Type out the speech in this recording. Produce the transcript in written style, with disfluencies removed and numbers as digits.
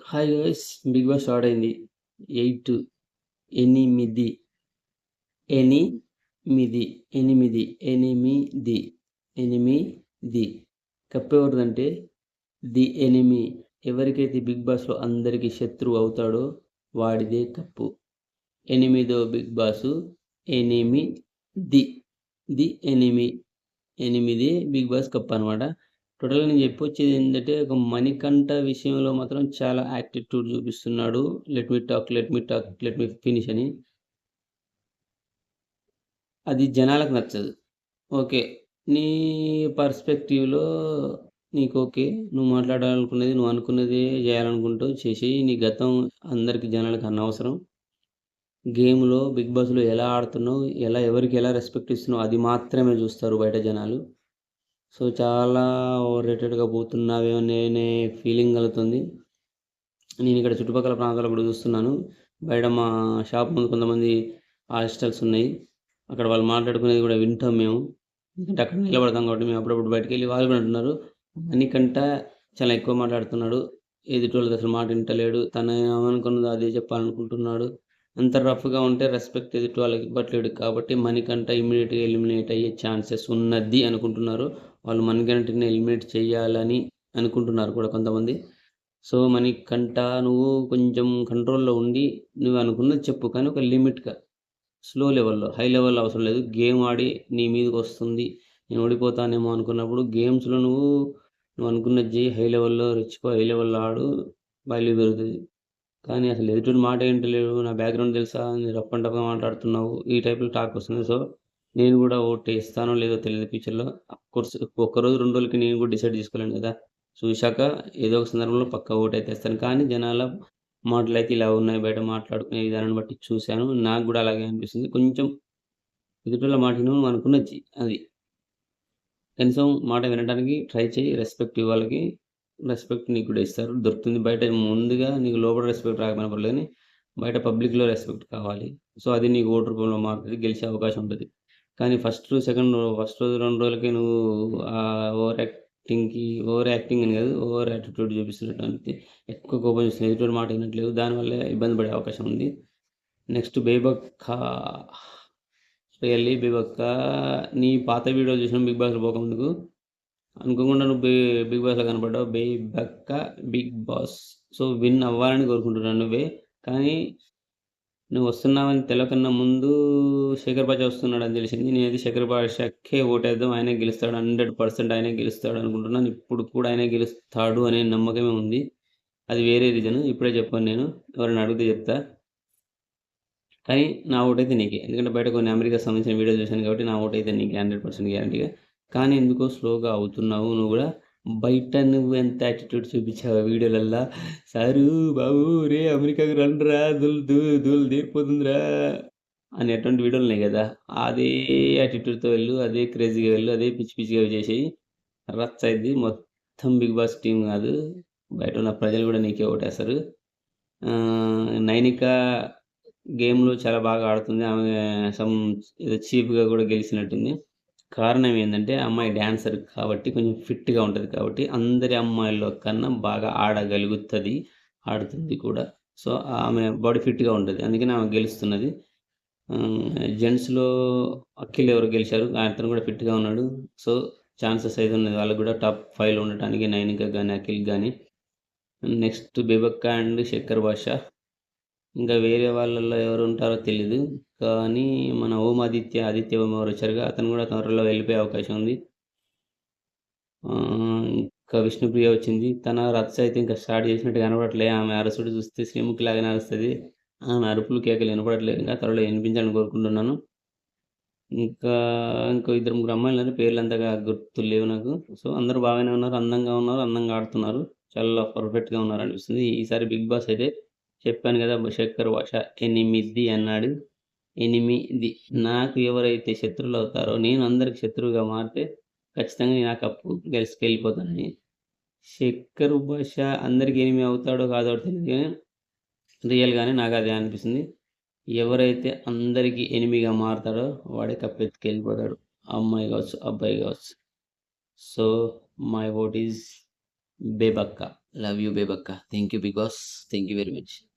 Hi guys, Bigg Boss start అయింది. 8 8 8 8 8 8 cup ఎవరిదంటే the enemy. ఎవరికైతే బిగ్ బాస్లో అందరికీ శత్రువు అవుతాడో వాడిదే కప్పు. 8వ బిగ్ బాసు ఎనిమిది. The enemy 8 Bigg Boss cup అనమాట. టోటల్‌గా నేను చెప్పొచ్చేది ఏంటంటే, ఒక మణికంఠ విషయంలో మాత్రం చాలా యాటిట్యూడ్ చూపిస్తున్నాడు. Let me talk, let me talk, let me finish అని. అది జనాలకు నచ్చదు. ఓకే. నీ పర్స్పెక్టివ్‌లో నీకు ఓకే. నువ్వు మాట్లాడాలనుకున్నది, నువ్వు అనుకున్నదే చేయాలనుకుంటావు చేసేయి. నీ గతం అందరికి జనాలకు అనవసరం. గేమ్‌లో, బిగ్ బాస్‌లో ఎలా ఆడుతున్నావు, ఎవరికి ఎలా రెస్పెక్ట్ ఇస్తున్నావు అది మాత్రమే చూస్తారు బయట జనాలు. సో, చాలా ఓవర్ రేటెడ్‌గా పోతున్నావేమో అనే ఫీలింగ్ కలుగుతుంది. నేను ఇక్కడ చుట్టుపక్కల ప్రాంతాల్లో కూడా చూస్తున్నాను. బయట మా షాప్ ముందు కొంతమంది హాస్టల్స్ ఉన్నాయి. అక్కడ వాళ్ళు మాట్లాడుకునేది కూడా వింటాం మేము. ఎందుకంటే అక్కడ నిలబడతాం కాబట్టి మేము అప్పుడప్పుడు బయటికెళ్ళి వాళ్ళు కూడా అంటున్నారు, మణికంఠ చాలా ఎక్కువ మాట్లాడుతున్నాడు. ఎదుటోళ్ళది అసలు మాట వింటలేడు. తను ఏమనుకున్నదో అదే చెప్పాలనుకుంటున్నాడు. అంత రఫ్‌గా ఉంటే రెస్పెక్ట్ ఎదుటి వాళ్ళకి ఇవ్వట్లేడు. కాబట్టి మణికంఠ ఇమ్మీడియేట్‌గా ఎలిమినేట్ అయ్యే ఛాన్సెస్ ఉన్నది అనుకుంటున్నారు. వాళ్ళు మణికంఠని ఎలిమినేట్ చేయాలని అనుకుంటున్నారు కూడా కొంతమంది. సో, మణికంఠ నువ్వు కొంచెం కంట్రోల్‌లో ఉండి నువ్వు అనుకున్నది చెప్పు. కానీ ఒక లిమిట్‌గా. స్లో లెవెల్‌లో, హై లెవెల్‌లో అవసరం లేదు. గేమ్ ఆడి నీ మీదకొస్తుంది, నేను ఓడిపోతానేమో అనుకున్నప్పుడు గేమ్స్‌లో నువ్వు అనుకున్నది చెయ్యి. హై లెవెల్‌లో రెచ్చిపో, హై లెవెల్‌లో ఆడు, వాల్యూ పెరుగుతది. కానీ అసలు ఎదుటోడి మాట వింటలేవు, నా బ్యాక్‌గ్రౌండ్ తెలుసా, నువ్వు రఫ్ అండ్ టఫ్‌గా మాట్లాడుతున్నావు, ఈ టైప్‌లో టాక్ వస్తుంది. సో, నేను కూడా ఓటేస్తానో లేదో తెలీదు ఫ్యూచర్‌లో. అఫ్‌కోర్స్ ఒక్కరోజు, 2 రోజులకి నేను కూడా డిసైడ్ చేసుకోలేను కదా! చూశాక ఏదో ఒక సందర్భంలో పక్కా ఓటైతే ఏస్తాను. కానీ జనాల మాటలైతే ఇలా ఉన్నాయి. బయట మాట్లాడుకునే విధానాన్ని బట్టి చూశాను. నాకు గూడా అలాగే అనిపిస్తుంది. కొంచెం ఎదుటోళ్ళ మాట విను, నువ్వు అనుకున్నది చెయ్యి. అది. కనీసం మాట వినడానికి ట్రై చెయ్యి. రెస్పెక్ట్ ఇవ్వాళ్ళకి రెస్పెక్ట్ నీకు కూడా ఇస్తారు. దొరుకుతుంది బయట. ముందుగా నీకు లోపల రెస్పెక్ట్ రాకపోయినా పర్లేదు గానీ, బయట పబ్లిక్‌లో రెస్పెక్ట్ కావాలి. సో, అది నీకు ఓటు రూపంలో మారుతది. గెలిచే అవకాశం ఉంటది. కానీ ఫస్ట్ రోజు, 2 రోజులకే నువ్వు ఓవర్ యాక్టింగ్ అని కాదు, ఓవర్ యాటిట్యూడ్ చూపిస్తున్నటువంటి ఎక్కువ కోపం చూపిస్తున్నావు. ఎదుటోడి మాట వినట్లేదు. దానివల్ల ఇబ్బంది పడే అవకాశం ఉంది. నెక్స్ట్ బేబక్క. రియల్లీ బేబక్క, నీ పాత వీడియోలు చూసినాం బిగ్ బాస్‌లో పోకముందుకు. అనుకోకుండా నువ్వు బిగ్ బాస్‌లో కనపడ్డావు. బేబక్క బిగ్ బాస్. సో, విన్ అవ్వాలని కోరుకుంటున్నాను నువ్వే. కానీ నువ్వు వస్తున్నావని తెలవకన్నా ముందు శేఖర్ బాషా వస్తున్నాడని తెలిసింది. నేనైతే శేఖర్ బాషాకే ఓటేద్దాం, ఆయనే గెలుస్తాడు, 100% ఆయనే గెలుస్తాడు అనుకుంటున్నాను. ఇప్పుడు కూడా ఆయనే గెలుస్తాడు అనే నమ్మకమే ఉంది. అది వేరే రీజను. ఇప్పుడే చెప్పను నేను. ఎవరైనా అడిగితే చెప్తా. కానీ నా ఓటైతే నీకే. ఎందుకంటే బయట కొన్ని అమెరికాకి సంబంధించిన వీడియోలు చూశాను కాబట్టి నా ఓటైతే నీకే 100% గ్యారంటీగా. కానీ ఎందుకో స్లోగా అవుతున్నావు నువ్వు గూడా. బయట నువ్వు ఎంత యాటిట్యూడ్ చూపించావో వీడియోలల్లా, సారు, బాబు, రే అమెరికాకి రండ్రా, దూల్ తీరిపోతుందిరా అనేటువంటి వీడియోలున్నాయి గదా! అదే యాటిట్యూడ్‌తో వెళ్ళు, అదే క్రేజీగా వెళ్ళు, అదే పిచ్చి పిచ్చిగా చేసేయి. రచ్చ అయిద్ది. మొత్తం బిగ్ బాస్ టీమ్ గాదు, బయట ఉన్న ప్రజలు గూడా నీకే ఓటేస్తారు. నైనిక గేమ్‌లో చాలా బాగా ఆడుతుంది. ఆమె సమ్ ఏదో చీప్‌గా గూడా గెలిచినట్టుంది. కారణం ఏందంటే, ఆ అమ్మాయి డాన్సర్ కాబట్టి, కొంచెం ఫిట్‌గా ఉంటది కాబట్టి, అందరి అమ్మాయిల్లో కన్నా బాగా ఆడగలుగుతది. ఆడుతుంది కూడా. సో, ఆమె బాడీ ఫిట్‌గా ఉంటది. అందుకని ఆమె గెలుస్తున్నది. జెంట్స్‌లో అఖిల్ ఎవరో గెలిచారు. అతను కూడా ఫిట్‌గా ఉన్నాడు. సో, ఛాన్సెస్ అయితే ఉన్నది వాళ్ళకి కూడా టాప్ 5లో ఉండటానికి, నైనిక గాని, అఖిల్ గాని. నెక్స్ట్ బేబక్క అండ్ శేఖర్ భాష. ఇంకా వేరే వాళ్ళలో ఎవరుంటారో తెలీదు. కానీ మన ఆదిత్య ఓం ఎవరొచ్చారుగా, అతను కూడా త్వరలో వెళ్ళిపోయే అవకాశం ఉంది. ఇంకా విష్ణుప్రియ వచ్చింది. తన రచ్చ అయితే ఇంకా స్టార్ట్ చేసినట్టు కనపడట్లే. ఆమె అరుసుడు చూస్తే శ్రీముఖిలాగానే అరుస్తది. ఆమె అరుపులు, కేకలు వినపడట్లేదు. ఇంకా త్వరలో వినిపించాలని కోరుకుంటున్నాను. ఇంకా ఇంకో ఇద్దరు, ముగ్గురు అమ్మాయిలున్నారు. పేర్లు అంతగా గుర్తులేవు నాకు. సో, అందరూ బాగానే ఉన్నారు. అందంగా ఉన్నారు. అందంగా ఆడుతున్నారు. చాలా పర్ఫెక్ట్‌గా ఉన్నారనిపిస్తుంది. ఈసారి బిగ్ బాస్ అయితే చెప్పాను గదా! 'శేఖర్ భాష' 8 అన్నాడు. 8 నాకు ఎవరైతే శత్రువులవుతారో, నేను అందరికి శత్రువుగా మారితే ఖచ్చితంగా నేను ఆ కప్పు గెలుచుకెళ్ళిపోతానని. 'శేఖర్ భాష' అందరికి ఎనిమి అవుతాడో కాదో తెలీదు గానీ, రియల్‌గానే నాకదే అనిపిస్తుంది. ఎవరైతే అందరికి ఎనిమిగా మారతాడో వాడే కప్పెత్తుకెళ్ళిపోతాడు. అమ్మాయి గావచ్చు, అబ్బాయి గావచ్చు. So, my vote is Bebakka. Love you Bebakka. Thank you Bigg Boss. Thank you very much.